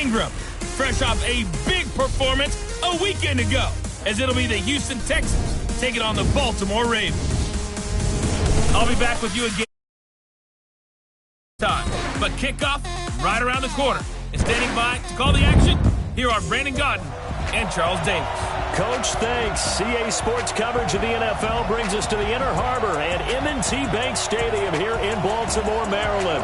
Ingram, fresh off a big performance a weekend ago, as it'll be the Houston Texans taking on the Baltimore Ravens. I'll be back with you again time, but kickoff right around the corner. And standing by to call the action, here are Brandon Gaudin and Charles Davis. Coach, thanks. CA Sports coverage of the NFL brings us to the Inner Harbor and M&T Bank Stadium here in Baltimore, Maryland.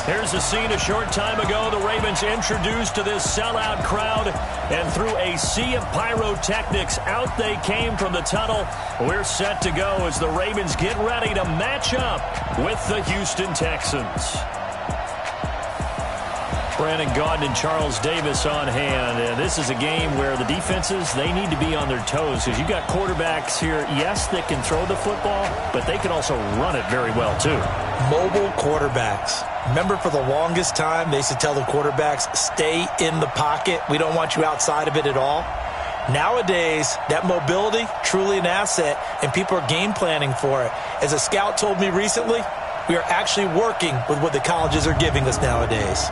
Here's the scene a short time ago. The Ravens introduced to this sellout crowd, and through a sea of pyrotechnics, out they came from the tunnel. We're set to go as the Ravens get ready to match up with the Houston Texans. Brandon Gaudin and Charles Davis on hand. And this is a game where the defenses, they need to be on their toes, because you got quarterbacks here, yes, that can throw the football, but they can also run it very well too. Mobile quarterbacks. Remember, for the longest time, they used to tell the quarterbacks, stay in the pocket. We don't want you outside of it at all. Nowadays, that mobility, truly an asset, and people are game planning for it. As a scout told me recently, we are actually working with what the colleges are giving us nowadays.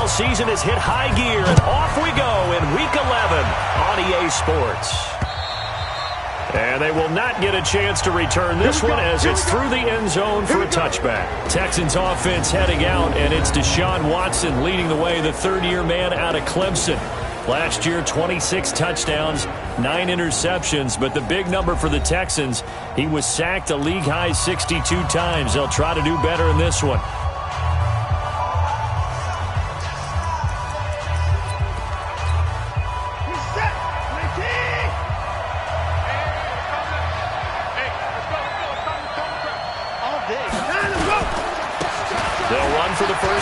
Season has hit high gear, and off we go in Week 11 on EA Sports. And they will not get a chance to return this one as it's through the end zone for a touchback. Texans offense heading out, and it's Deshaun Watson leading the way, the third-year man out of Clemson. Last year, 26 touchdowns, 9 interceptions, but the big number for the Texans, he was sacked a league-high 62 times. They'll try to do better in this one.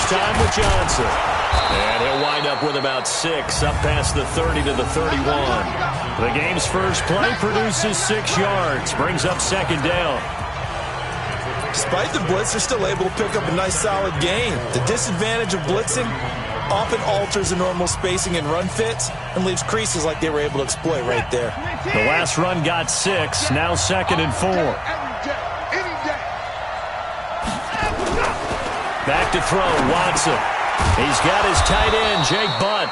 Time with Johnson. And he'll wind up with about 6, up past the 30 to the 31. The game's first play produces 6 yards, brings up second down. Despite the blitz, they're still able to pick up a nice solid gain. The disadvantage of blitzing often alters the normal spacing and run fits and leaves creases like they were able to exploit right there. The last run got 6, now second and 4. Back to throw, Watson. He's got his tight end, Jake Butt.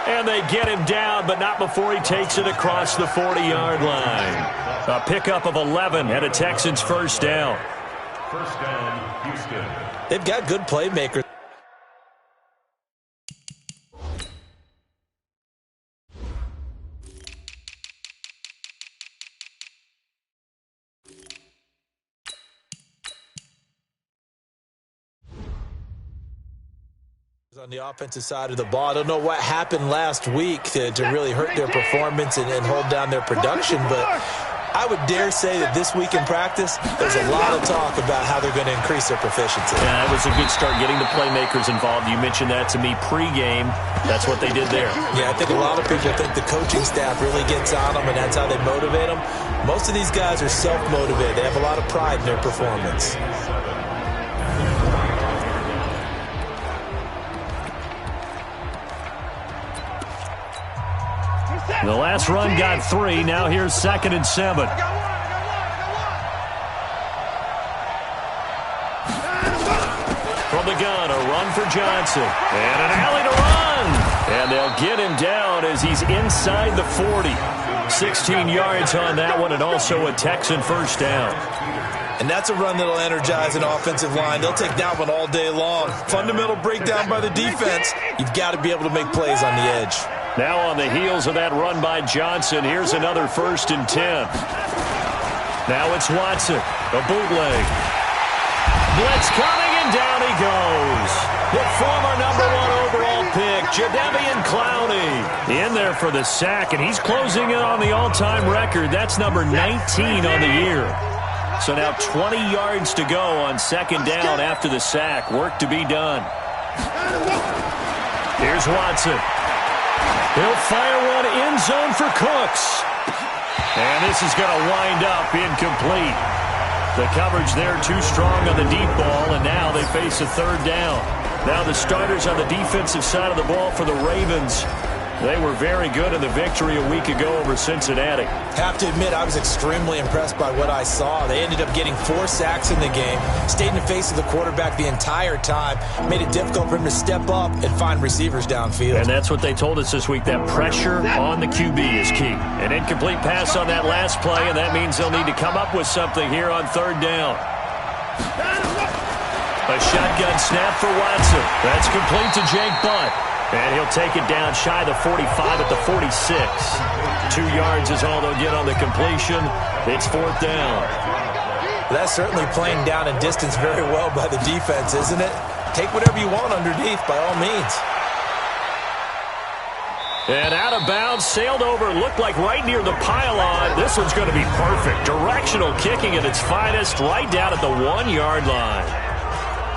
And they get him down, but not before he takes it across the 40-yard line. A pickup of 11 and a Texans first down. First down, Houston. They've got good playmakers. On the offensive side of the ball, I don't know what happened last week to really hurt their performance and hold down their production, but I would dare say that this week in practice, there's a lot of talk about how they're going to increase their proficiency. Yeah, that was a good start, getting the playmakers involved. You mentioned that to me pregame. That's what they did there. Yeah, I think a lot of people think the coaching staff really gets on them, and that's how they motivate them. Most of these guys are self-motivated. They have a lot of pride in their performance. The last run got 3. Now here's second and 7. From the gun, a run for Johnson. And an alley to run. And they'll get him down as he's inside the 40. 16 yards on that one, and also a Texan first down. And that's a run that'll energize an offensive line. They'll take that one all day long. Fundamental breakdown by the defense. You've got to be able to make plays on the edge. Now on the heels of that run by Johnson, here's another 1st and 10. Now it's Watson, a bootleg. Blitz coming, and down he goes. The former number 1 overall pick, Jadeveon Clowney, in there for the sack, and he's closing in on the all-time record. That's number 19 on the year. So now 20 yards to go on second down after the sack. Work to be done. Here's Watson. He'll fire one end zone for Cooks. And this is going to wind up incomplete. The coverage there too strong on the deep ball, and now they face a third down. Now the starters on the defensive side of the ball for the Ravens. They were very good in the victory a week ago over Cincinnati. Have to admit, I was extremely impressed by what I saw. They ended up getting 4 sacks in the game, stayed in the face of the quarterback the entire time, made it difficult for him to step up and find receivers downfield. And that's what they told us this week, that pressure on the QB is key. An incomplete pass on that last play, and that means they'll need to come up with something here on 3rd down. A shotgun snap for Watson. That's complete to Jake Butt. And he'll take it down shy of the 45 at the 46. 2 yards is all they'll get on the completion. It's 4th down. That's certainly playing down in distance very well by the defense, isn't it? Take whatever you want underneath, by all means. And out of bounds, sailed over, looked like right near the pylon. This one's going to be perfect. Directional kicking at its finest, right down at the 1-yard line.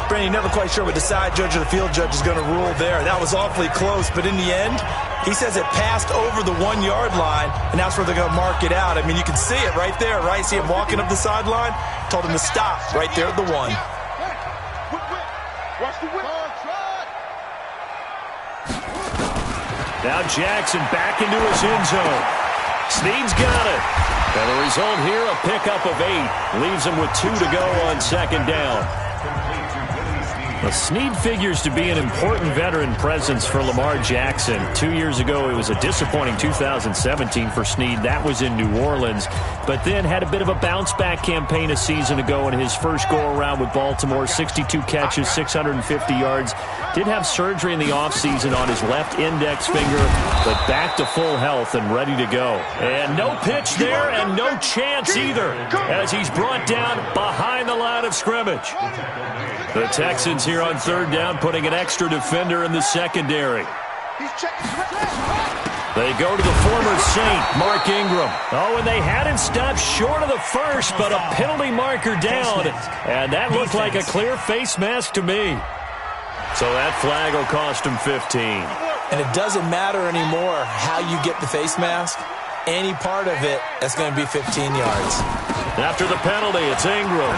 Brandon, you're never quite sure what the side judge or the field judge is going to rule there. That was awfully close, but in the end, he says it passed over the 1-yard line, and that's where they're going to mark it out. I mean, you can see it right there, right? See him walking up the sideline? Told him to stop right there at the 1. Now Jackson back into his end zone. Snead's got it. And the result here, a pickup of 8. Leaves him with 2 to go on 2nd down. Well, Snead figures to be an important veteran presence for Lamar Jackson. 2 years ago, it was a disappointing 2017 for Snead. That was in New Orleans. But then had a bit of a bounce-back campaign a season ago in his first go-around with Baltimore. 62 catches, 650 yards. Did have surgery in the offseason on his left index finger, but back to full health and ready to go. And no pitch there and no chance either as he's brought down behind the line of scrimmage. The Texans here on 3rd down putting an extra defender in the secondary. They go to the former Saint, Mark Ingram. Oh, and they had him stopped short of the first, but a penalty marker down. And that looked like a clear face mask to me. So that flag will cost him 15. And it doesn't matter anymore how you get the face mask. Any part of it, that's going to be 15 yards. After the penalty, it's Ingram.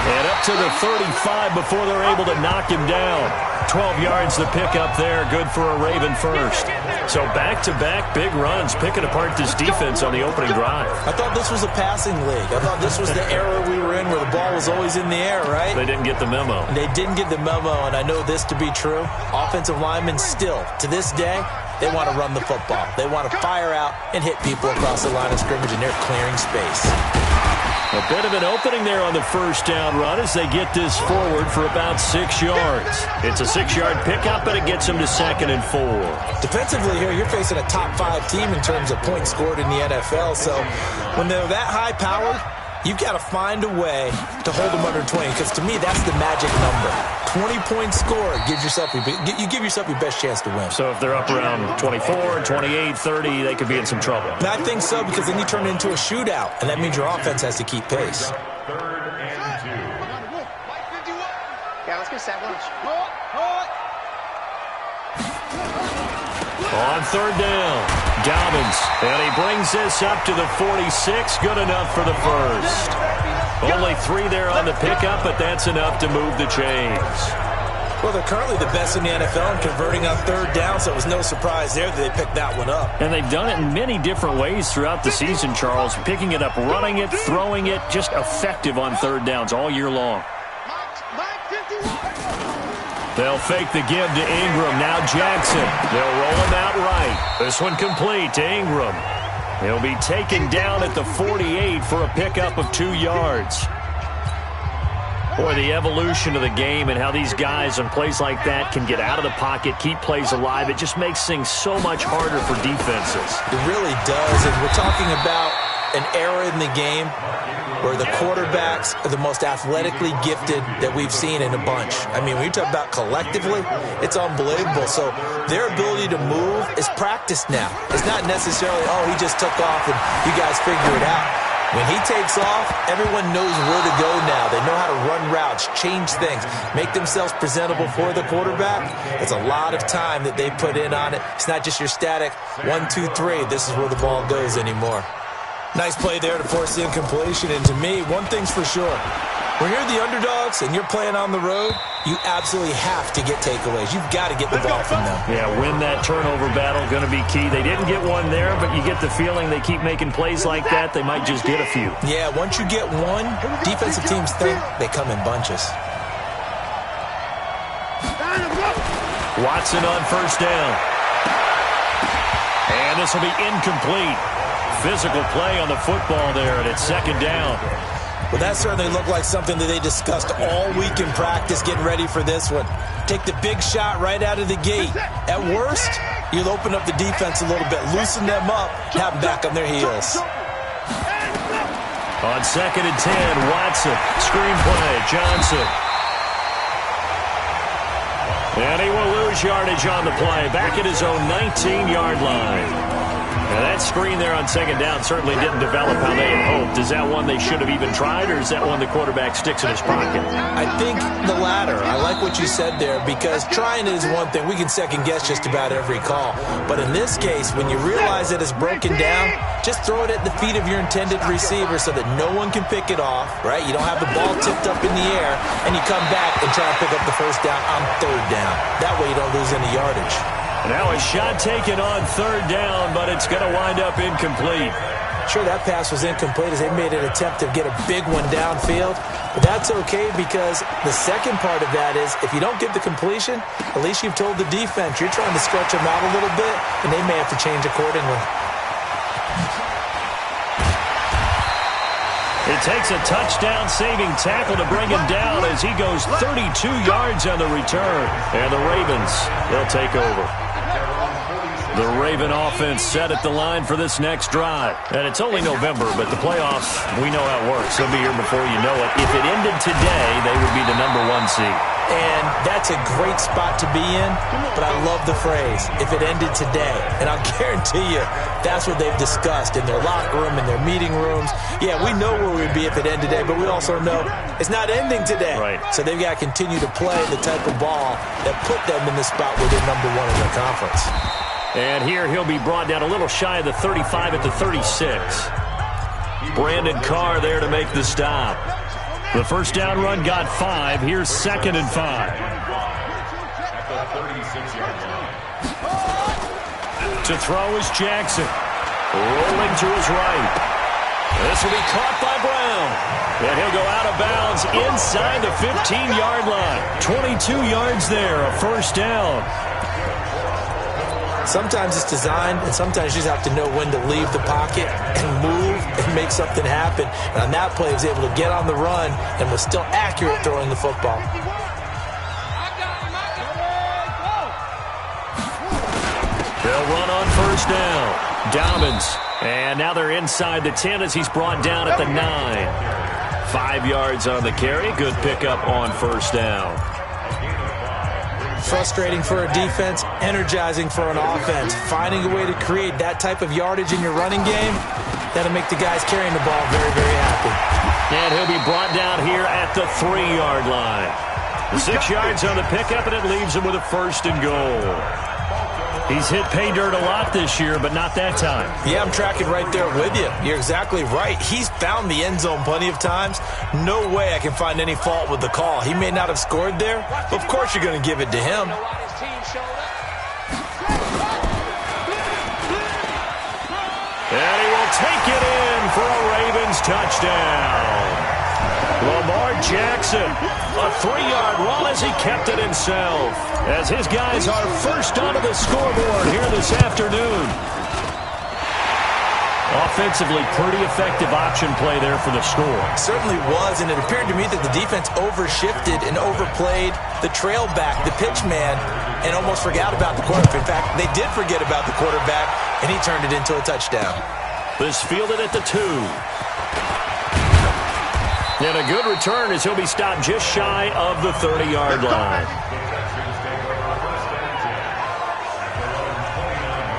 And up to the 35 before they're able to knock him down. 12 yards to pick up there. Good for a Raven first. So back-to-back big runs, picking apart this defense on the opening drive. I thought this was a passing league. I thought this was the era we were in where the ball was always in the air, right? They didn't get the memo. They didn't get the memo, and I know this to be true. Offensive linemen still, to this day, they want to run the football. They want to fire out and hit people across the line of scrimmage, and they're clearing space. A bit of an opening there on the first down run as they get this forward for about 6 yards. It's a 6-yard pickup, and it gets them to 2nd and 4. Defensively here, you're facing a top-5 team in terms of points scored in the NFL, so when they're that high-powered, you've got to find a way to hold them under 20, because to me, that's the magic number. 20 points scored, you give yourself your best chance to win. So if they're up around 24, 28, 30, they could be in some trouble. And I think so, because then you turn it into a shootout, and that means your offense has to keep pace. 3rd and 2. Yeah, let's go set lunch. On 3rd down, Dobbins, and he brings this up to the 46. Good enough for the first. Only 3 there on the pickup, but that's enough to move the chains. Well, they're currently the best in the NFL in converting on 3rd down, so it was no surprise there that they picked that one up. And they've done it in many different ways throughout the season, Charles. Picking it up, running it, throwing it, just effective on 3rd downs all year long. They'll fake the give to Ingram. Now Jackson. They'll roll him out right. This one complete to Ingram. He'll be taken down at the 48 for a pickup of 2 yards. Boy, the evolution of the game and how these guys on plays like that can get out of the pocket, keep plays alive, it just makes things so much harder for defenses. It really does, and we're talking about an era in the game where the quarterbacks are the most athletically gifted that we've seen in a bunch. I mean, when you talk about collectively, it's unbelievable. So their ability to move is practiced now. It's not necessarily, oh, he just took off and you guys figure it out. When he takes off, everyone knows where to go now. They know how to run routes, change things, make themselves presentable for the quarterback. It's a lot of time that they put in on it. It's not just your static 1, 2, 3. This is where the ball goes anymore. Nice play there to force the incompletion. And to me, one thing's for sure. When you're the underdogs and you're playing on the road, you absolutely have to get takeaways. You've got to get the ball from them. Yeah, win that turnover battle, going to be key. They didn't get one there, but you get the feeling they keep making plays like that, they might just get a few. Yeah, once you get one, defensive teams think they come in bunches. Watson on first down. And this will be incomplete. Physical play on the football there, and it's second down. Well, that certainly looked like something that they discussed all week in practice getting ready for this one. Take the big shot right out of the gate. At worst, you'll open up the defense a little bit, loosen them up, have them back on their heels. On 2nd and 10, Watson. Screen play, Johnson. And he will lose yardage on the play, back at his own 19-yard line. Now that screen there on second down certainly didn't develop how they had hoped. Is that one they should have even tried, or is that one the quarterback sticks in his pocket? I think the latter. I like what you said there, because trying it is one thing. We can second-guess just about every call. But in this case, when you realize that it's broken down, just throw it at the feet of your intended receiver so that no one can pick it off, right? You don't have the ball tipped up in the air, and you come back and try and pick up the first down on third down. That way you don't lose any yardage. Now a shot taken on third down, but it's going to wind up incomplete. Sure, that pass was incomplete as they made an attempt to get a big one downfield. But that's okay, because the second part of that is if you don't get the completion, at least you've told the defense you're trying to stretch them out a little bit, and they may have to change accordingly. It takes a touchdown-saving tackle to bring him down as he goes 32 yards on the return. And the Ravens, they'll take over. The Raven offense set at the line for this next drive. And it's only November, but the playoffs, we know how it works. They'll be here before you know it. If it ended today, they would be the #1 seed. And that's a great spot to be in, but I love the phrase, if it ended today. And I'll guarantee you, that's what they've discussed in their locker room, in their meeting rooms. Yeah, we know where we'd be if it ended today, but we also know it's not ending today. Right. So they've got to continue to play the type of ball that put them in the spot where they're #1 in their conference. And here he'll be brought down a little shy of the 35 at the 36. Brandon Carr there to make the stop. The first down run got 5. Here's 2nd and 5. To throw is Jackson. Rolling to his right. This will be caught by Brown. And he'll go out of bounds inside the 15-yard line. 22 yards there, a first down. Sometimes it's designed, and sometimes you just have to know when to leave the pocket and move and make something happen. And on that play, he was able to get on the run and was still accurate throwing the football. They'll run on first down. Dobbins. And now they're inside the 10 as he's brought down at the 9. 5 yards on the carry. Good pickup on first down. Frustrating for a defense, energizing for an offense. Finding a way to create that type of yardage in your running game, that'll make the guys carrying the ball very, very happy. And he'll be brought down here at the 3-yard line. 6 yards on the pickup, and it leaves him with a first and goal. He's hit pay dirt a lot this year, but not that time. Yeah, I'm tracking right there with you. You're exactly right. He's found the end zone plenty of times. No way I can find any fault with the call. He may not have scored there, but of course you're going to give it to him. And he will take it in for a Ravens touchdown. Lamar Jackson, a 3-yard run as he kept it himself. As his guys are first onto the scoreboard here this afternoon. Offensively, pretty effective option play there for the score. Certainly was, and it appeared to me that the defense overshifted and overplayed the trail back, the pitch man, and almost forgot about the quarterback. In fact, they did forget about the quarterback, and he turned it into a touchdown. This fielded at the 2. And a good return as he'll be stopped just shy of the 30-yard line.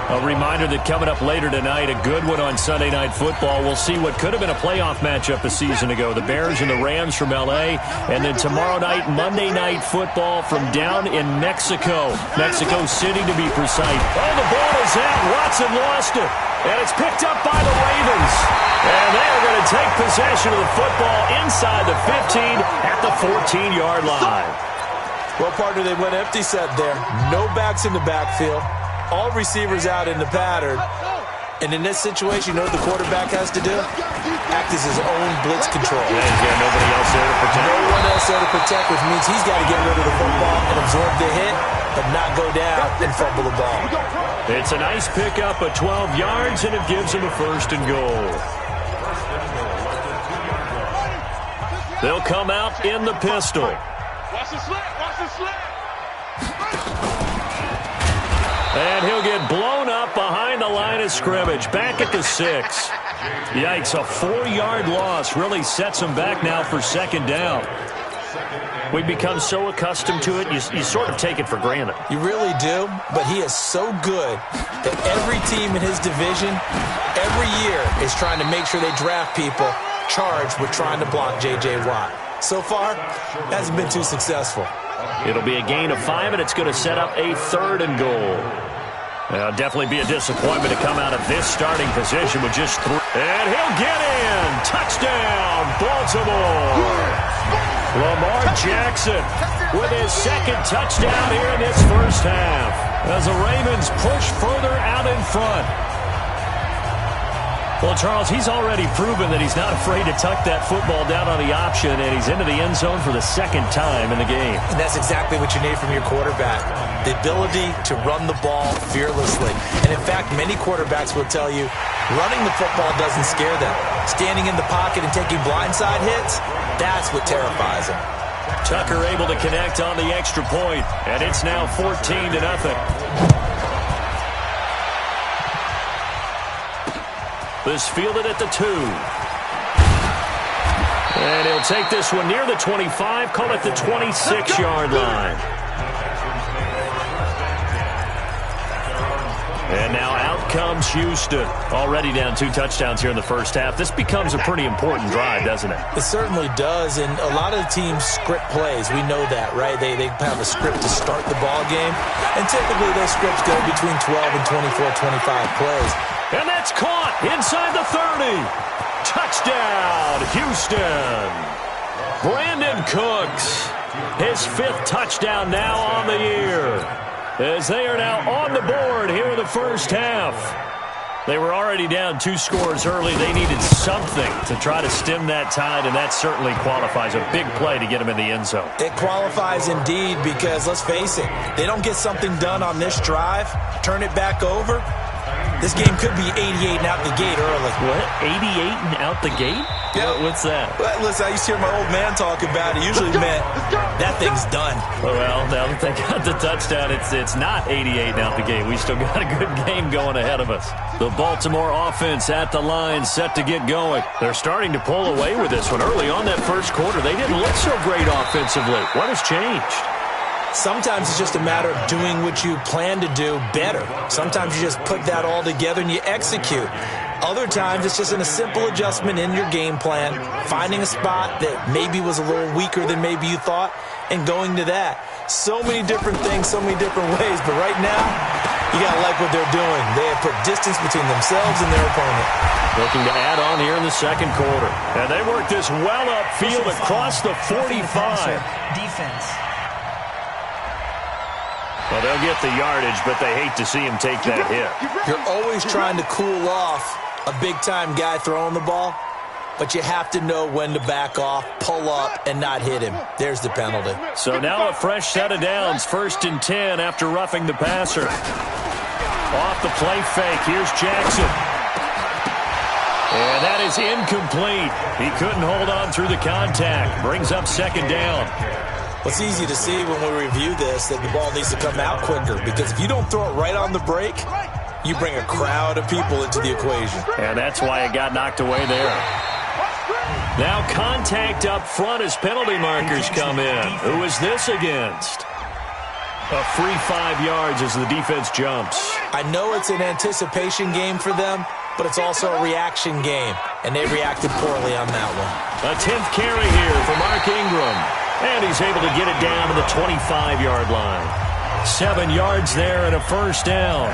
A reminder that coming up later tonight, a good one on Sunday Night Football. We'll see what could have been a playoff matchup a season ago. The Bears and the Rams from L.A. And then tomorrow night, Monday Night Football from down in Mexico. Mexico City, to be precise. Oh, the ball is out. Watson lost it. And it's picked up by the Ravens. And they are going to take possession of the football inside the 15 at the 14-yard line. Well, partner, they went empty set there. No backs in the backfield. All receivers out in the pattern. And in this situation, you know what the quarterback has to do? Act as his own blitz control. And nobody else there to protect. No one else there to protect, which means he's got to get rid of the football and absorb the hit, but not go down and fumble the ball. It's a nice pickup of 12 yards, and it gives him a 1st and goal. They'll come out in the pistol. Watch the slip. Watch the slip. And he'll get blown up behind the line of scrimmage. Back at the 6. Yikes, a 4-yard loss really sets him back now for 2nd down. We've become so accustomed to it, you sort of take it for granted. You really do, but he is so good that every team in his division, every year, is trying to make sure they draft people charged with trying to block J.J. Watt. So far, hasn't been too successful. It'll be a gain of 5, and it's going to set up a 3rd and goal. It'll definitely be a disappointment to come out of this starting position with just 3. And he'll get in. Touchdown, Baltimore. Lamar Jackson with his 2nd touchdown here in this first half as the Ravens push further out in front. Well, Charles, he's already proven that he's not afraid to tuck that football down on the option, and he's into the end zone for the 2nd time in the game. And that's exactly what you need from your quarterback, the ability to run the ball fearlessly. And, in fact, many quarterbacks will tell you running the football doesn't scare them. Standing in the pocket and taking blindside hits, that's what terrifies them. Tucker able to connect on the extra point, and it's now 14-0. This fielded at the 2. And he'll take this one near the 25, call it the 26-yard line. And now out comes Houston. Already down 2 touchdowns here in the first half. This becomes a pretty important drive, doesn't it? It certainly does, and a lot of the teams script plays. We know that, right? They have a script to start the ball game, and typically those scripts go between 12 and 24, 25 plays. And that's caught inside the 30. Touchdown, Houston. Brandon Cooks, his 5th touchdown now on the year, as they are now on the board here in the first half. They were already down 2 scores early. They needed something to try to stem that tide, and that certainly qualifies. A big play to get them in the end zone. It qualifies indeed because, let's face it, they don't get something done on this drive, turn it back over, this game could be 88 and out the gate early. What? 88 and out the gate? Yeah. What's that? Well, listen, I used to hear my old man talk about it. Usually meant that thing's done. Well, now that they got the touchdown, it's not 88 and out the gate. We still got a good game going ahead of us. The Baltimore offense at the line, set to get going. They're starting to pull away with this one. Early on that first quarter, they didn't look so great offensively. What has changed? Sometimes it's just a matter of doing what you plan to do better. Sometimes you just put that all together and you execute. Other times it's just a simple adjustment in your game plan, finding a spot that maybe was a little weaker than maybe you thought, and going to that. So many different things, so many different ways, but right now, you got to like what they're doing. They have put distance between themselves and their opponent. Looking to add on here in the second quarter. And they work this well upfield across the 45. Defense. Well, they'll get the yardage, but they hate to see him take that hit. You're always trying to cool off a big-time guy throwing the ball, but you have to know when to back off, pull up, and not hit him. There's the penalty. So now a fresh set of downs, 1st and 10 after roughing the passer. Off the play fake, here's Jackson. And that is incomplete. He couldn't hold on through the contact. Brings up 2nd down. It's easy to see when we review this that the ball needs to come out quicker, because if you don't throw it right on the break, you bring a crowd of people into the equation. And that's why it got knocked away there. Now contact up front as penalty markers come in. Who is this against? A free 5 yards as the defense jumps. I know it's an anticipation game for them, but it's also a reaction game, and they reacted poorly on that one. A 10th carry here for Mark Ingram, and he's able to get it down to the 25-yard line. 7 yards there and a first down.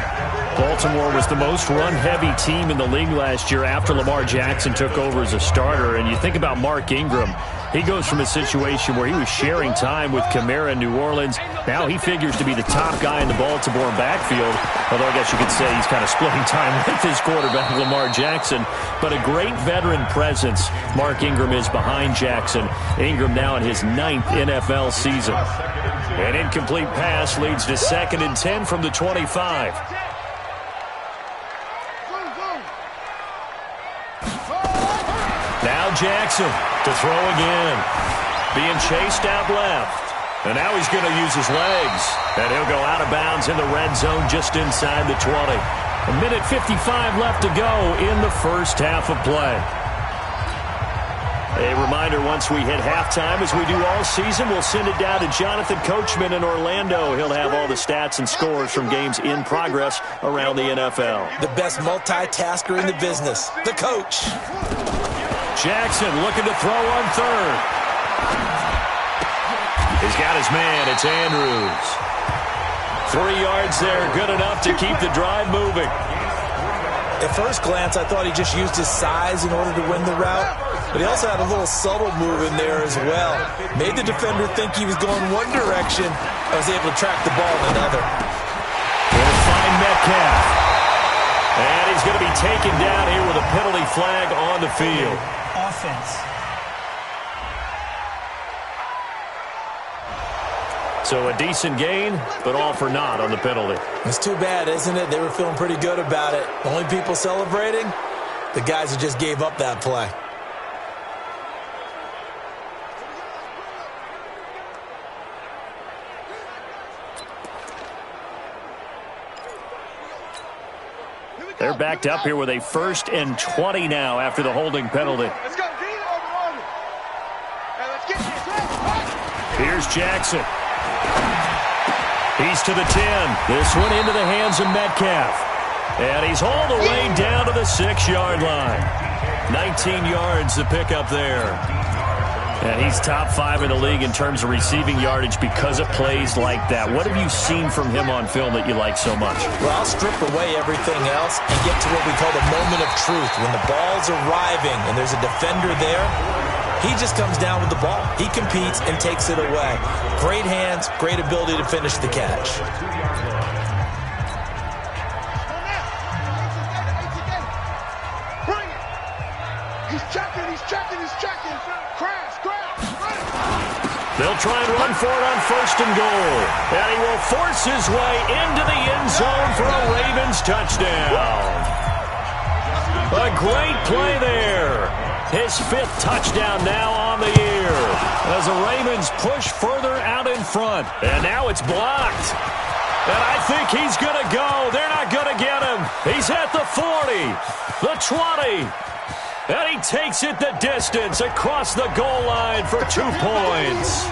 Baltimore was the most run-heavy team in the league last year after Lamar Jackson took over as a starter. And you think about Mark Ingram, he goes from a situation where he was sharing time with Kamara in New Orleans. Now he figures to be the top guy in the Baltimore backfield, although I guess you could say he's kind of splitting time with his quarterback, Lamar Jackson. But a great veteran presence Mark Ingram is behind Jackson. Ingram now in his 9th NFL season. An incomplete pass leads to 2nd and 10 from the 25. Now Jackson to throw again. Being chased out left. And now he's going to use his legs. And he'll go out of bounds in the red zone just inside the 20. A minute 55 left to go in the first half of play. A reminder, once we hit halftime, as we do all season, we'll send it down to Jonathan Coachman in Orlando. He'll have all the stats and scores from games in progress around the NFL. The best multitasker in the business, the coach. Jackson looking to throw on 3rd. He's got his man. It's Andrews. 3 yards there, good enough to keep the drive moving. At first glance, I thought he just used his size in order to win the route, but he also had a little subtle move in there as well. Made the defender think he was going one direction, and was able to track the ball in another. We'll find Metcalf. And he's going to be taken down here with a penalty flag on the field. Offense. So a decent gain, but all for naught on the penalty. It's too bad, isn't it? They were feeling pretty good about it. The only people celebrating, the guys who just gave up that play. They're backed up here with a 1st and 20 now after the holding penalty. Let's go. Here's Jackson. He's to the 10. This one into the hands of Metcalf. And he's all the way down to the 6-yard line. 19 yards to pick up there. And he's top 5 in the league in terms of receiving yardage because of plays like that. What have you seen from him on film that you like so much? Well, I'll strip away everything else and get to what we call the moment of truth. When the ball's arriving and there's a defender there, he just comes down with the ball. He competes and takes it away. Great hands, great ability to finish the catch. Bring it. He's checking. Crash. They'll try and run for it on 1st and goal. And he will force his way into the end zone for a Ravens touchdown. A great play there. His 5th touchdown now on the year as the Ravens push further out in front. And now it's blocked. And I think he's going to go. They're not going to get him. He's at the 40, the 20. And he takes it the distance across the goal line for 2 points.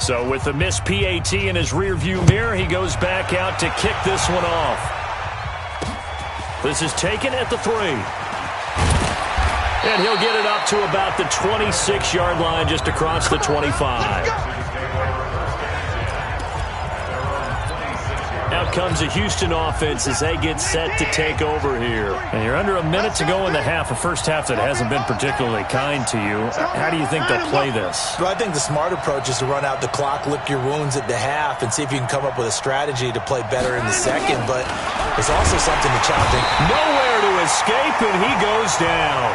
So with the missed PAT in his rearview mirror, he goes back out to kick this one off. This is taken at the 3. And he'll get it up to about the 26-yard line just across the 25. Out comes the Houston offense as they get set to take over here. And you're under a minute to go in the half, a first half that hasn't been particularly kind to you. How do you think they'll play this? Well, I think the smart approach is to run out the clock, lick your wounds at the half, and see if you can come up with a strategy to play better in the second. But there's also something to challenge. Nowhere to escape, and he goes down.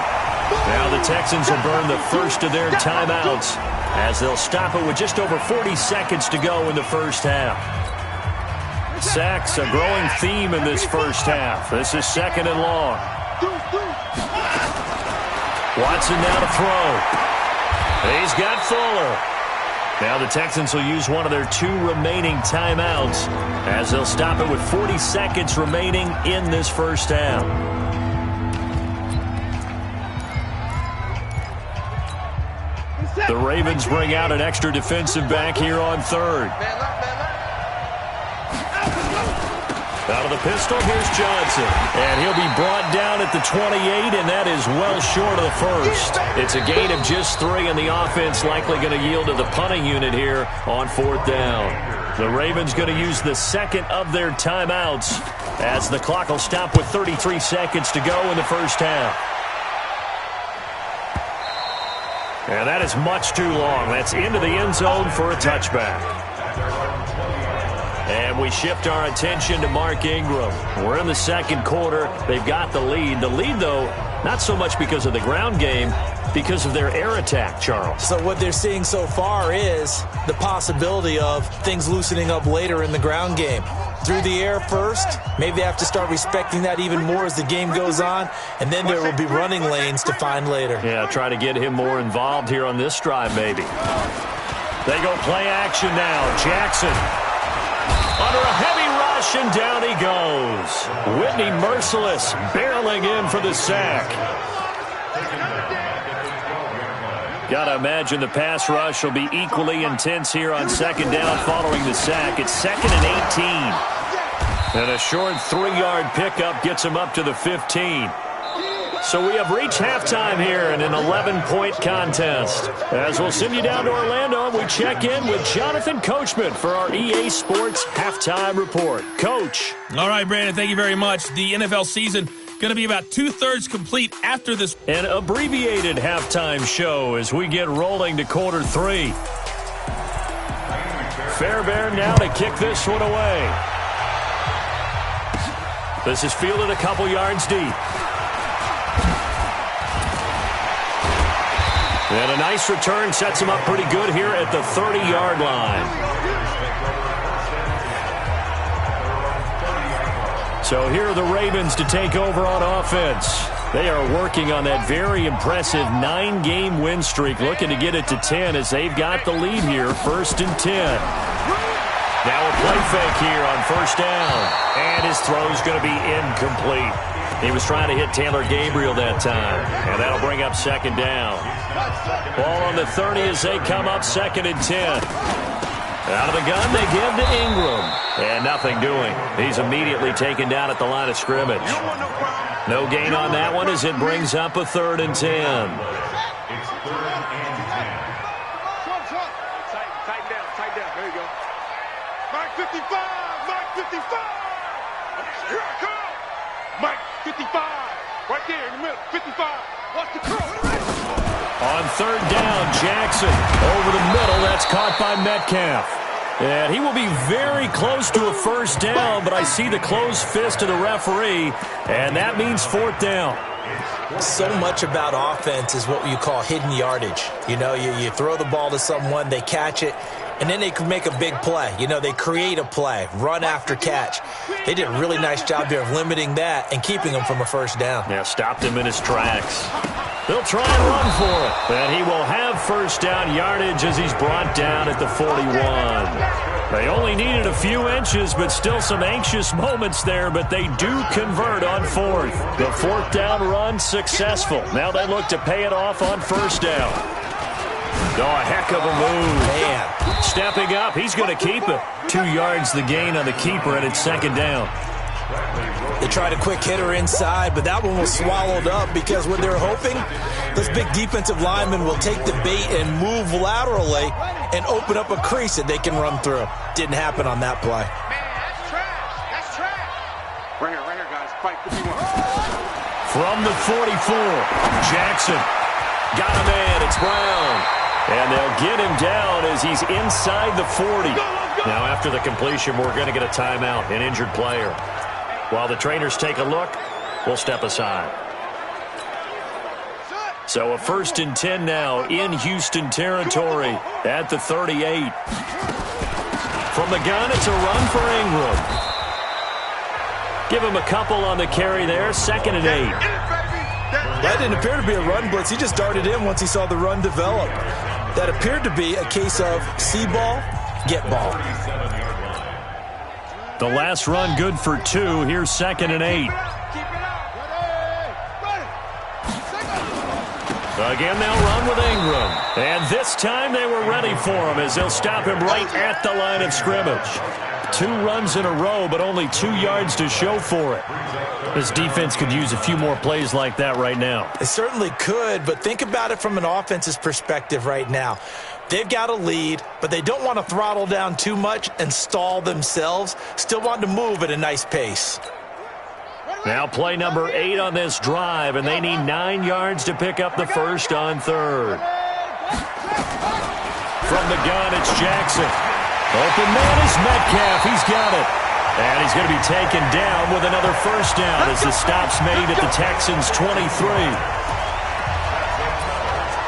Now the Texans will burn the first of their timeouts as they'll stop it with just over 40 seconds to go in the first half. Sacks, a growing theme in this first half. This is 2nd and long. Watson now to throw. He's got Fuller. Now the Texans will use one of their 2 remaining timeouts as they'll stop it with 40 seconds remaining in this first half. The Ravens bring out an extra defensive back here on 3rd. Out of the pistol, here's Johnson. And he'll be brought down at the 28, and that is well short of the first. It's a gain of just 3, and the offense likely going to yield to the punting unit here on 4th down. The Ravens going to use the 2nd of their timeouts as the clock will stop with 33 seconds to go in the first half. And that is much too long. That's into the end zone for a touchback. And we shift our attention to Mark Ingram. We're in the 2nd quarter. They've got the lead. The lead, though, not so much because of the ground game, because of their air attack, Charles. So what they're seeing so far is the possibility of things loosening up later in the ground game. Through the air first, maybe they have to start respecting that even more as the game goes on, and then there will be running lanes to find later. Yeah, try to get him more involved here on this drive, maybe. They go play action now. Jackson under a heavy rush, and down he goes. Whitney Merciless barreling in for the sack. Got to imagine the pass rush will be equally intense here on 2nd down following the sack. It's 2nd and 18. And a short 3-yard pickup gets him up to the 15. So we have reached halftime here in an 11-point contest. As we'll send you down to Orlando, we check in with Jonathan Coachman for our EA Sports Halftime Report. Coach. All right, Brandon, thank you very much. The NFL season going to be about 2/3 complete after this. An abbreviated halftime show as we get rolling to quarter 3. Fairbairn now to kick this one away. This is fielded a couple yards deep. And a nice return sets him up pretty good here at the 30-yard line. So here are the Ravens to take over on offense. They are working on that very impressive 9-game win streak, looking to get it to 10 as they've got the lead here, 1st and 10. Now a play fake here on 1st down, and his throw's going to be incomplete. He was trying to hit Taylor Gabriel that time, and that'll bring up 2nd down. Ball on the 30 as they come up 2nd and 10. Out of the gun, they give to Ingram. And nothing doing. He's immediately taken down at the line of scrimmage. No gain on that one as it brings up a 3rd and 10. Tighten down. There you go. Mike 55. Mike 55. Here I come. Mike 55. Right there in the middle. 55. Watch the curl. On 3rd down, Jackson over the middle. That's caught by Metcalf. And he will be very close to a 1st down, but I see the closed fist of the referee, and that means 4th down. So much about offense is what you call hidden yardage. You know, you throw the ball to someone, they catch it, and then they can make a big play. You know, they create a play, run after catch. They did a really nice job there of limiting that and keeping him from a 1st down. Yeah, stopped him in his tracks. They'll try and run for it. And he will have 1st down yardage as he's brought down at the 41. They only needed a few inches, but still some anxious moments there, but they do convert on 4th. The 4th down run successful. Now they look to pay it off on 1st down. Oh, a heck of a move. Man. Stepping up, he's going to keep it. 2 yards the gain on the keeper, and it's 2nd down. They tried a quick hitter inside, but that one was swallowed up because what they're hoping, those big defensive linemen will take the bait and move laterally and open up a crease that they can run through. Didn't happen on that play. Man, that's trash. That's trash. Right here, guys. Fight 51. From the 44, Jackson got a man. It's Brown. And they'll get him down as he's inside the 40. Now after the completion, we're going to get a timeout, an injured player. While the trainers take a look, we'll step aside. So a 1st and 10 now in Houston territory at the 38. From the gun, it's a run for Ingram. Give him a couple on the carry there. 2nd and 8. That didn't appear to be a run blitz. He just darted in once he saw the run develop. That appeared to be a case of see ball, get ball. The last run good for 2. Here's 2nd and 8. Again, they'll run with Ingram. And this time they were ready for him as they'll stop him right at the line of scrimmage. 2 runs in a row, but only 2 yards to show for it. This defense could use a few more plays like that right now. It certainly could, but think about it from an offense's perspective right now. They've got a lead, but they don't want to throttle down too much and stall themselves. Still want to move at a nice pace. Now play number 8 on this drive, and they need 9 yards to pick up the first on 3rd. From the gun, it's Jackson. Open man is Metcalf. He's got it. And he's going to be taken down with another first down as the stop's made at the Texans' 23.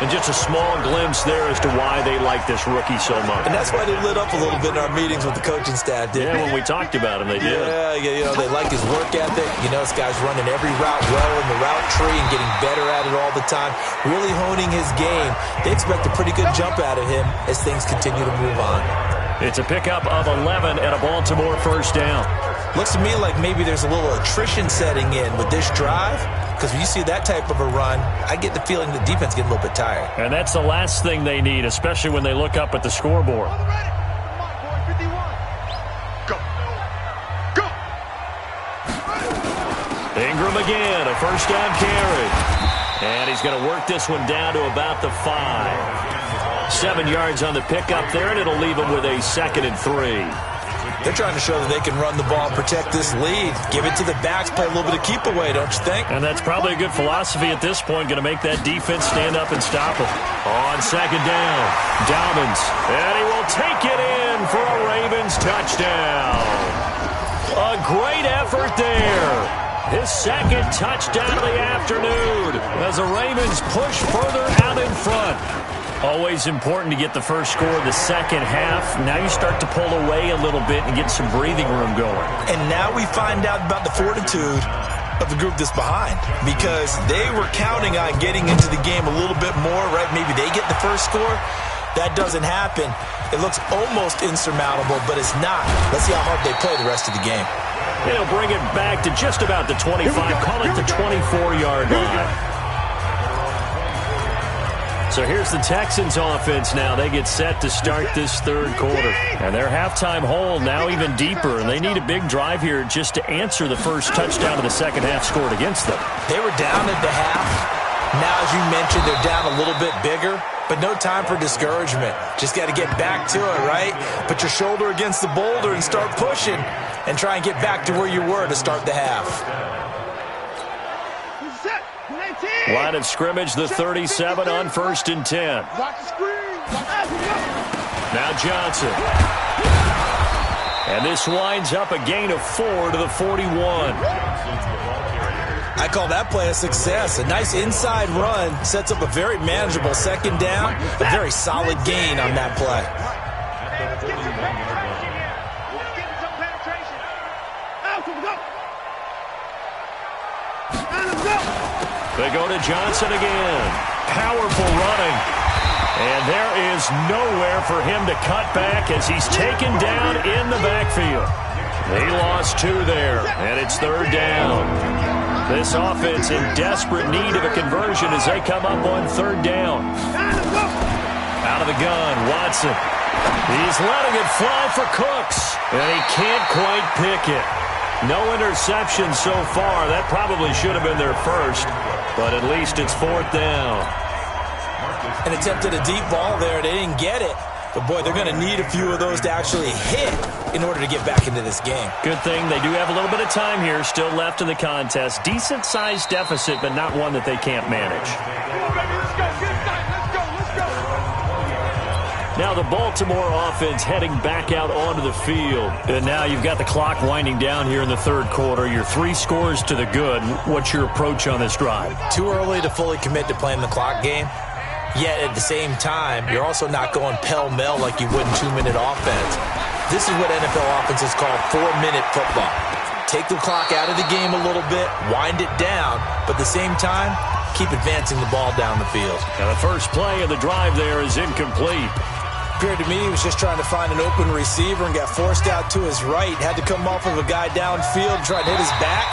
And just a small glimpse there as to why they like this rookie so much. And that's why they lit up a little bit in our meetings with the coaching staff, didn't they? When we talked about him, they did. Yeah, they like his work ethic. This guy's running every route well in the route tree and getting better at it all the time, really honing his game. They expect a pretty good jump out of him as things continue to move on. It's a pickup of 11 at a Baltimore first down. Looks to me like maybe there's a little attrition setting in with this drive, because when you see that type of a run, I get the feeling the defense getting a little bit tired. And that's the last thing they need, especially when they look up at the scoreboard. Go. Go. Ingram again, a first down carry. And he's going to work this one down to about the 5. 7 yards on the pickup there, and it'll leave him with a 2nd and 3. They're trying to show that they can run the ball and protect this lead. Give it to the backs, play a little bit of keep away, don't you think? And that's probably a good philosophy at this point, going to make that defense stand up and stop them. On 2nd down, Dobbins, and he will take it in for a Ravens touchdown. A great effort there. His 2nd touchdown of the afternoon as the Ravens push further out in front. Always important to get the first score of the second half. Now you start to pull away a little bit and get some breathing room going. And now we find out about the fortitude of the group that's behind, because they were counting on getting into the game a little bit more, right? Maybe they get the first score. That doesn't happen. It looks almost insurmountable, but it's not. Let's see how hard they play the rest of the game. They'll bring it back to just about the 25, call it the 24-yard line. So here's the Texans offense now. They get set to start this 3rd quarter. And their halftime hole now even deeper. And they need a big drive here just to answer the first touchdown of the second half scored against them. They were down at the half. Now, as you mentioned, they're down a little bit bigger. But no time for discouragement. Just got to get back to it, right? Put your shoulder against the boulder and start pushing. And try and get back to where you were to start the half. Line of scrimmage, the 37 on 1st and 10. Now Johnson. And this winds up a gain of 4 to the 41. I call that play a success. A nice inside run sets up a very manageable 2nd down. A very solid gain on that play. They go to Johnson again. Powerful running. And there is nowhere for him to cut back as he's taken down in the backfield. He lost 2 there, and it's 3rd down. This offense in desperate need of a conversion as they come up on 3rd down. Out of the gun, Watson. He's letting it fly for Cooks, and he can't quite pick it. No interception so far. That probably should have been their first, but at least it's 4th down. And attempted a deep ball there. They didn't get it. But, boy, they're going to need a few of those to actually hit in order to get back into this game. Good thing they do have a little bit of time here still left in the contest. Decent-sized deficit, but not one that they can't manage. Come on, baby, let's go. Get it done. Let's go. Now now the Baltimore offense heading back out onto the field. And now you've got the clock winding down here in the third quarter. You're 3 scores to the good. What's your approach on this drive? Too early to fully commit to playing the clock game. Yet at the same time, you're also not going pell-mell like you would in 2-minute offense. This is what NFL offenses call 4-minute football. Take the clock out of the game a little bit, wind it down, but at the same time, keep advancing the ball down the field. And the first play of the drive there is incomplete. Appeared to me he was just trying to find an open receiver and got forced out to his right. Had to come off of a guy downfield, try to hit his back.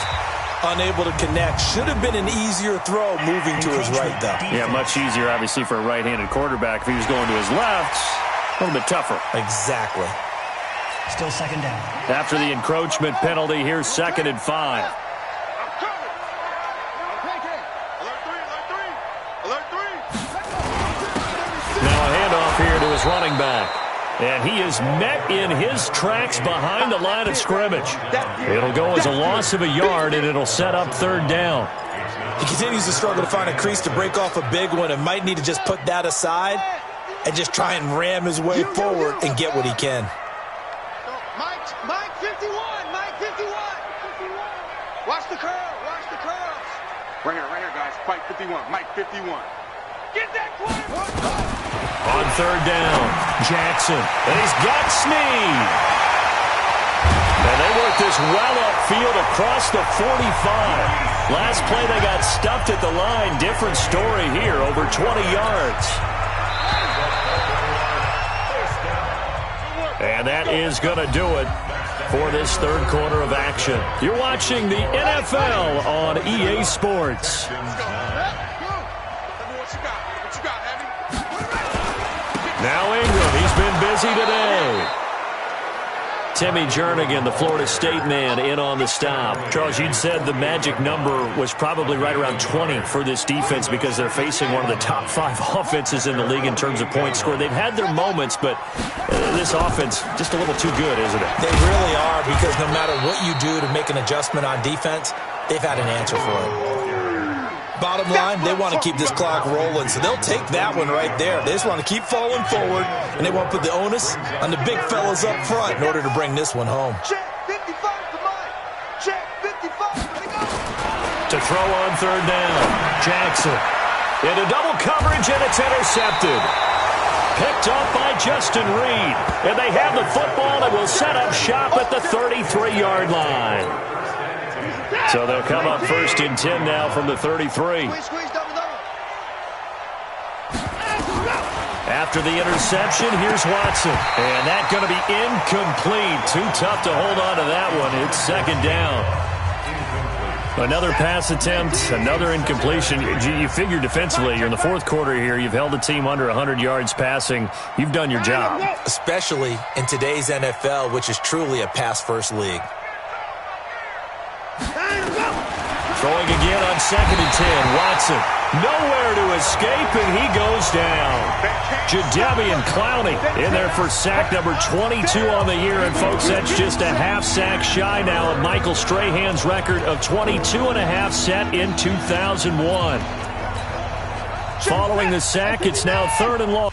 Unable to connect. Should have been an easier throw moving to his right, though. Yeah, much easier, obviously, for a right-handed quarterback. If he was going to his left, a little bit tougher. Exactly. Still second down. After the encroachment penalty, here's 2nd and 5. Now a handoff here to his running back. And he is met in his tracks behind the line of scrimmage. It'll go as a loss of a yard, and it'll set up 3rd down. He continues to struggle to find a crease to break off a big one and might need to just put that aside and just try and ram his way forward and get what he can. Mike 51, Mike 51. Watch the curl, watch the curls. Right here, guys. Mike 51, Mike 51. Get that quarterback. On 3rd down, Jackson. And he's got Snead. And they work this well upfield across the 45. Last play they got stuffed at the line. Different story here, over 20 yards. And that is going to do it for this third quarter of action. You're watching the NFL on EA Sports. Now Ingram, he's been busy today. Timmy Jernigan, the Florida State man, in on the stop. Charles, you'd said the magic number was probably right around 20 for this defense because they're facing one of the top 5 offenses in the league in terms of points scored. They've had their moments, but this offense just a little too good, isn't it? They really are, because no matter what you do to make an adjustment on defense, they've had an answer for it. Bottom line, they want to keep this clock rolling, so they'll take that one right there. They just want to keep falling forward, and they want to put the onus on the big fellas up front in order to bring this one home. Check 55 for Mike. Check 55. To throw on 3rd down, Jackson. Into double coverage, and it's intercepted. Picked up by Justin Reed. And they have the football and will set up shop at the 33-yard line. So they'll come up 1st and 10 now from the 33. After the interception, here's Watson. And that's going to be incomplete. Too tough to hold on to that one. It's 2nd down. Another pass attempt, another incompletion. You figure defensively, you're in the 4th quarter here. You've held the team under 100 yards passing. You've done your job. Especially in today's NFL, which is truly a pass-first league. Throwing again on 2nd and 10. Watson nowhere to escape, and he goes down. Jadeveon Clowney in there for sack number 22 on the year. And, folks, that's just a half sack shy now of Michael Strahan's record of 22.5 set in 2001. Following the sack, it's now 3rd and long.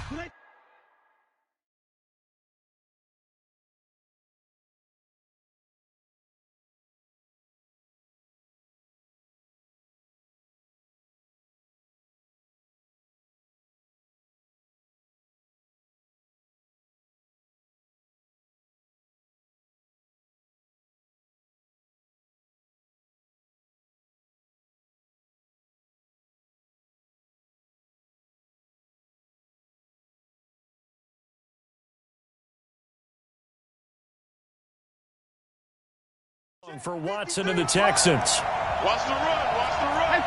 For Watson and the Texans. Watch the run, watch the run.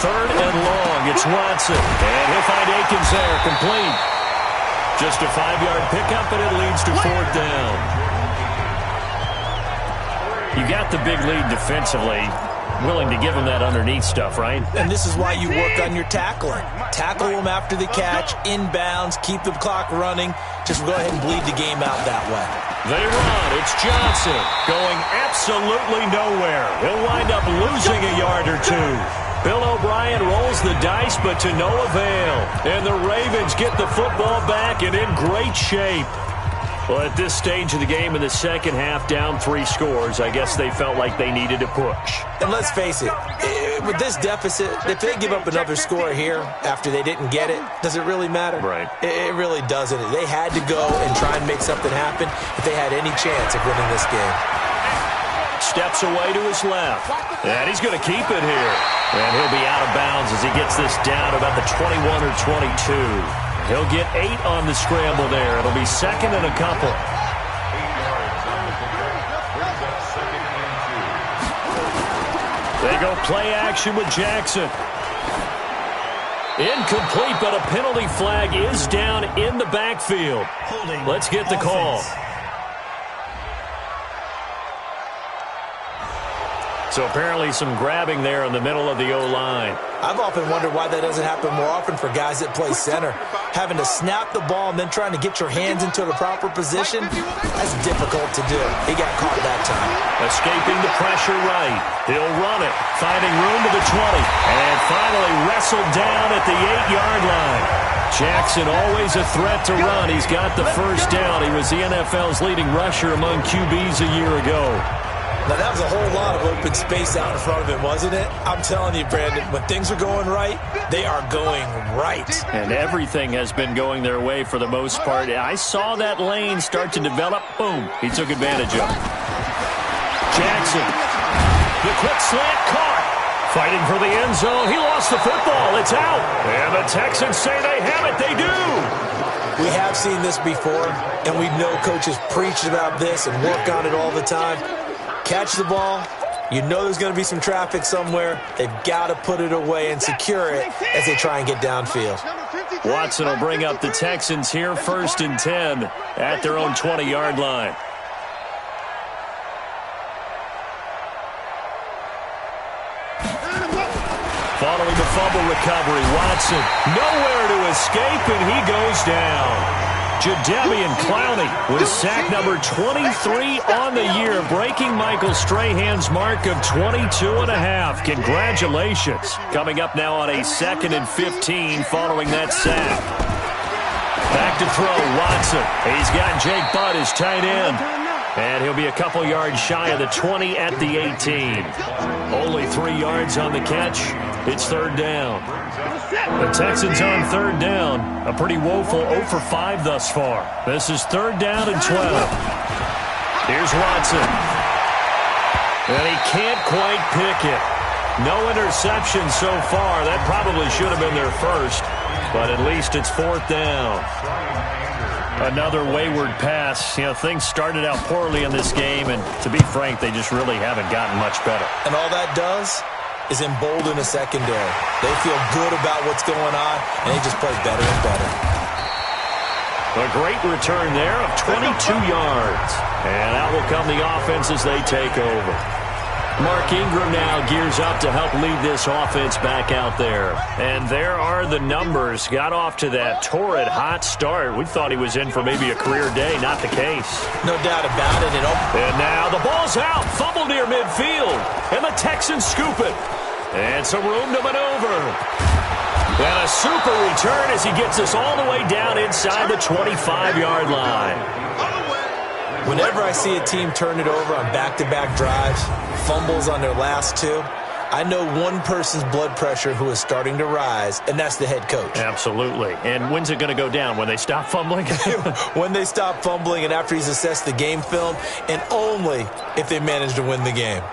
Third and long, it's Watson. And he'll find Akins there, complete. Just a 5-yard pickup, and it leads to 4th down. You got the big lead defensively. willing to give him that underneath stuff, right? And this is why you work on your tackling. Tackle them after the catch, inbounds, keep the clock running. Just go ahead and bleed the game out that way. They run. It's Johnson going absolutely nowhere. He'll wind up losing a yard or two. Bill O'Brien rolls the dice, but to no avail. And the Ravens get the football back and in great shape. Well, at this stage of the game in the second half, down 3 scores, I guess they felt like they needed to push. And let's face it, with this deficit, if they give up another score here after they didn't get it, does it really matter? Right. It really doesn't. They had to go and try and make something happen if they had any chance of winning this game. Steps away to his left. And he's going to keep it here. And he'll be out of bounds as he gets this down about the 21 or 22. He'll get 8 on the scramble there. It'll be second and a couple. They go play action with Jackson. Incomplete, but a penalty flag is down in the backfield. Let's get the call. So apparently some grabbing there in the middle of the O-line. I've often wondered why that doesn't happen more often for guys that play center. Having to snap the ball and then trying to get your hands into the proper position, that's difficult to do. He got caught that time. Escaping the pressure right. He'll run it, finding room to the 20. And finally wrestled down at the 8-yard line. Jackson always a threat to run. He's got the first down. He was the NFL's leading rusher among QBs a year ago. Now, that was a whole lot of open space out in front of him, wasn't it? I'm telling you, Brandon, when things are going right, they are going right. And everything has been going their way for the most part. I saw that lane start to develop. Boom. He took advantage of it. Jackson. The quick slant caught. Fighting for the end zone. He lost the football. It's out. And the Texans say they have it. They do. We have seen this before, and we know coaches preach about this and work on it all the time. Catch the ball. You know there's going to be some traffic somewhere. They've got to put it away and secure it as they try and get downfield. Watson will bring up the Texans here, 1st and 10 at their own 20-yard line. Following the fumble recovery, Watson nowhere to escape, and he goes down. Jadeveon Clowney with sack number 23 on the year, breaking Michael Strahan's mark of 22.5. Congratulations. Coming up now on a 2nd and 15 following that sack. Back to throw, Watson. He's got Jake Butt as tight end. And he'll be a couple yards shy of the 20 at the 18. Only 3 yards on the catch. It's 3rd down. The Texans on 3rd down. A pretty woeful 0 for 5 thus far. This is 3rd down and 12. Here's Watson. And he can't quite pick it. No interception so far. That probably should have been their first. But at least it's 4th down. Another wayward pass. You know, things started out poorly in this game, and to be frank, they just really haven't gotten much better. And all that does is embolden a secondary. They feel good about what's going on, and they just play better and better. A great return there of 22 yards. And out will come the offense as they take over. Mark Ingram now gears up to help lead this offense back out there. And there are the numbers. Got off to that torrid hot start. We thought he was in for maybe a career day. Not the case. No doubt about it. And now the ball's out. Fumble near midfield. And the Texans scoop it. And some room to maneuver. And a super return as he gets us all the way down inside the 25-yard line. Whenever I see a team turn it over on back-to-back drives, fumbles on their last 2, I know one person's blood pressure who is starting to rise, and that's the head coach. Absolutely. And when's it going to go down? When they stop fumbling? When they stop fumbling and after he's assessed the game film, and only if they manage to win the game.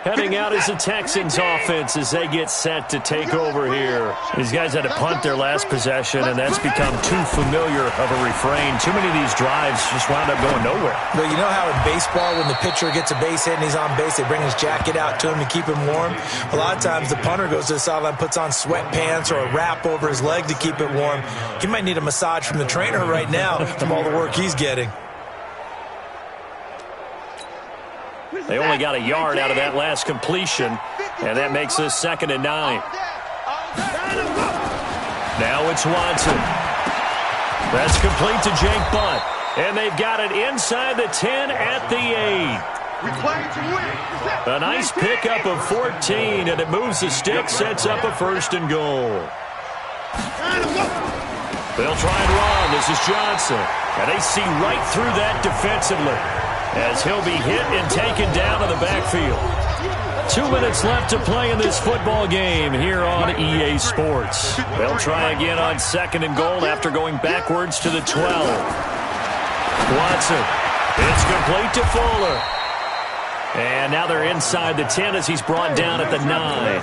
Heading out is the Texans offense as they get set to take over here. These guys had to punt their last possession, and that's become too familiar of a refrain. Too many of these drives just wound up going nowhere. But you know how in baseball, when the pitcher gets a base hit and he's on base, they bring his jacket out to him to keep him warm? A lot of times the punter goes to the sideline, puts on sweatpants or a wrap over his leg to keep it warm. He might need a massage from the trainer right now from all the work he's getting. They only got a yard out of that last completion. And that makes this 2nd and 9. Now it's Watson. That's complete to Jake Butt. And they've got it inside the 10 at the 8. A nice pickup of 14, and it moves the stick, sets up a 1st and goal. They'll try and run. This is Johnson. And they see right through that defensively as he'll be hit and taken down in the backfield. 2 minutes left to play in this football game here on EA Sports. They'll try again on 2nd and goal after going backwards to the 12. Watson. It's complete to Fuller. And now they're inside the 10 as he's brought down at the 9.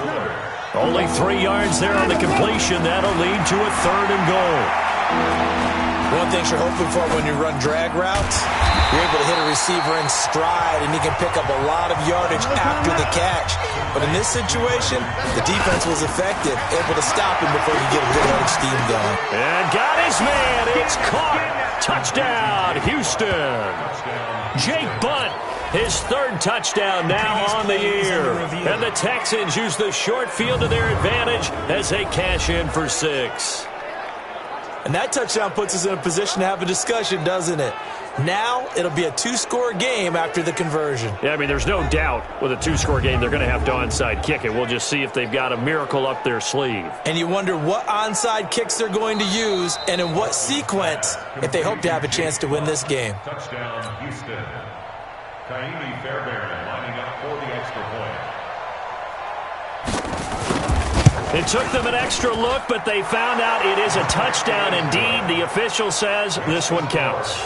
Only 3 yards there on the completion. That'll lead to a 3rd and goal. One thing you're hoping for when you run drag routes, you're able to hit a receiver in stride, and he can pick up a lot of yardage after the catch. But in this situation, the defense was effective, able to stop him before he could get a good head of steam going. And got his man. It's caught. Touchdown, Houston. Jake Butt, his 3rd touchdown now on the year. And the Texans use the short field to their advantage as they cash in for 6. And that touchdown puts us in a position to have a discussion, doesn't it? Now it'll be a 2-score game after the conversion. Yeah, I mean, there's no doubt with a 2-score game they're going to have to onside kick it. We'll just see if they've got a miracle up their sleeve. And you wonder what onside kicks they're going to use and in what sequence if they hope to have a chance to win this game. Touchdown, Houston. Kaimi Fairbairn lining up for the extra point. It took them an extra look, but they found out it is a touchdown indeed. The official says this one counts.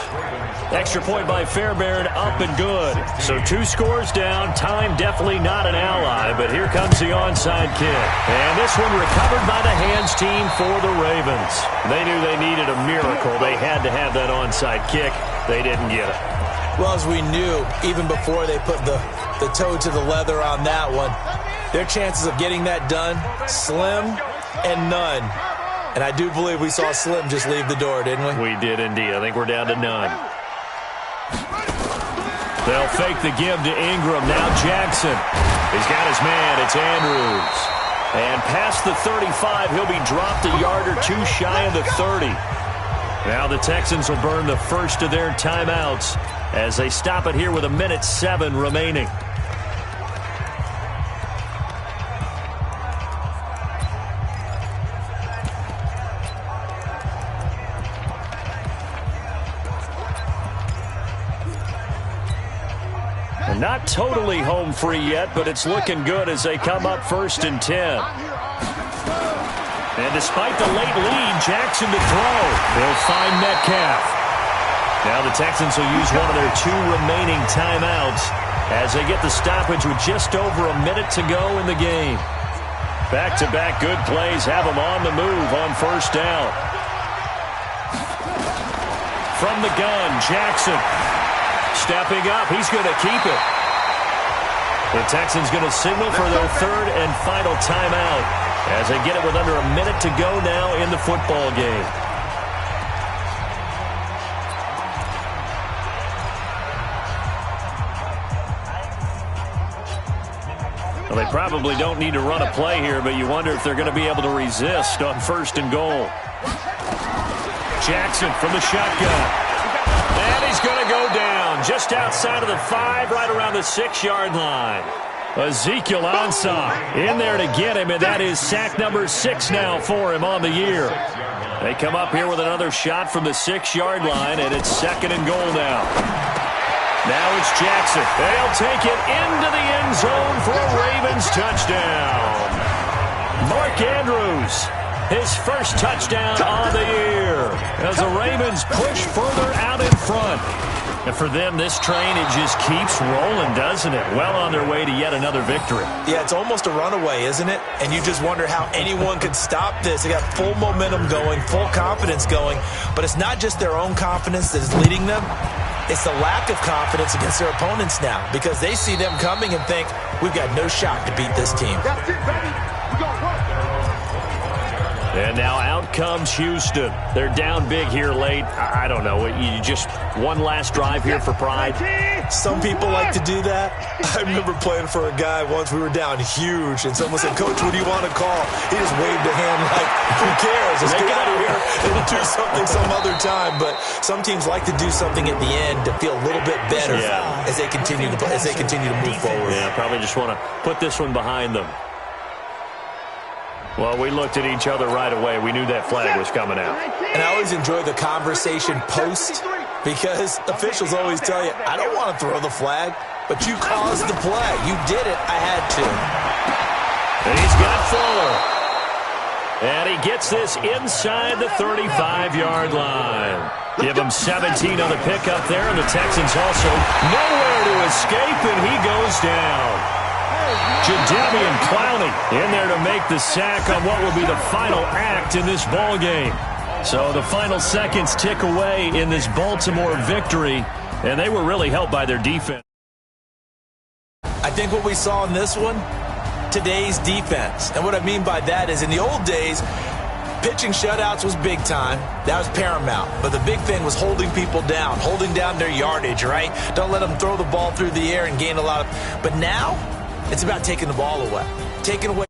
Extra point by Fairbairn, up and good. So 2 scores down. Time definitely not an ally, but here comes the onside kick. And this one recovered by the hands team for the Ravens. They knew they needed a miracle. They had to have that onside kick. They didn't get it. Well, as we knew, even before they put the toe to the leather on that one, their chances of getting that done, slim and none. And I do believe we saw Slim just leave the door, didn't we? We did indeed. I think we're down to none. They'll fake the give to Ingram. Now Jackson. He's got his man. It's Andrews. And past the 35, he'll be dropped a yard or 2 shy of the 30. Now the Texans will burn the first of their timeouts as they stop it here with 1:07 remaining. Not totally home free yet, but it's looking good as they come up 1st and 10. And despite the late lead, Jackson to throw. They'll find Metcalf. Now the Texans will use one of their 2 remaining timeouts as they get the stoppage with just over a minute to go in the game. Back-to-back good plays have them on the move on 1st down. From the gun, Jackson. Stepping up, he's going to keep it. The Texans going to signal for their 3rd and final timeout as they get it with under a minute to go now in the football game. Well, they probably don't need to run a play here, but you wonder if they're going to be able to resist on 1st and goal. Jackson from the shotgun. And he's going to go down just outside of the 5, right around the 6-yard line. Ezekiel Ansah in there to get him, and that is sack number 6 now for him on the year. They come up here with another shot from the 6-yard line, and it's 2nd and goal now. Now it's Jackson. They'll take it into the end zone for a Ravens touchdown. Mark Andrews. His first touchdown on the year as the Ravens push further out in front. And for them, this train, it just keeps rolling, doesn't it? Well on their way to yet another victory. Yeah, it's almost a runaway, isn't it? And you just wonder how anyone could stop this. They got full momentum going, full confidence going. But it's not just their own confidence that is leading them. It's the lack of confidence against their opponents now because they see them coming and think, we've got no shot to beat this team. That's it, baby. We gonna work. And now out comes Houston. They're down big here late. I don't know. You just one last drive here for pride. Some people like to do that. I remember playing for a guy once. We were down huge, and someone said, "Coach, what do you want to call?" He just waved a hand like, who cares? Let's get out of here and do something some other time. But some teams like to do something at the end to feel a little bit better as they continue to move forward. Yeah, probably just want to put this one behind them. Well, we looked at each other right away. We knew that flag was coming out. And I always enjoy the conversation post, because officials always tell you, I don't want to throw the flag, but you caused the play. You did it. I had to. And he's got Fuller. And he gets this inside the 35-yard line. Give him 17 on the pickup there, and the Texans also nowhere to escape, and he goes down. Jadeveon Clowney in there to make the sack on what will be the final act in this ball game. So the final seconds tick away in this Baltimore victory, and they were really helped by their defense. I think what we saw in this one, today's defense. And what I mean by that is in the old days, pitching shutouts was big time. That was paramount. But the big thing was holding people down, holding down their yardage, right? Don't let them throw the ball through the air and gain a lot of. But now, it's about taking the ball away. Taking away.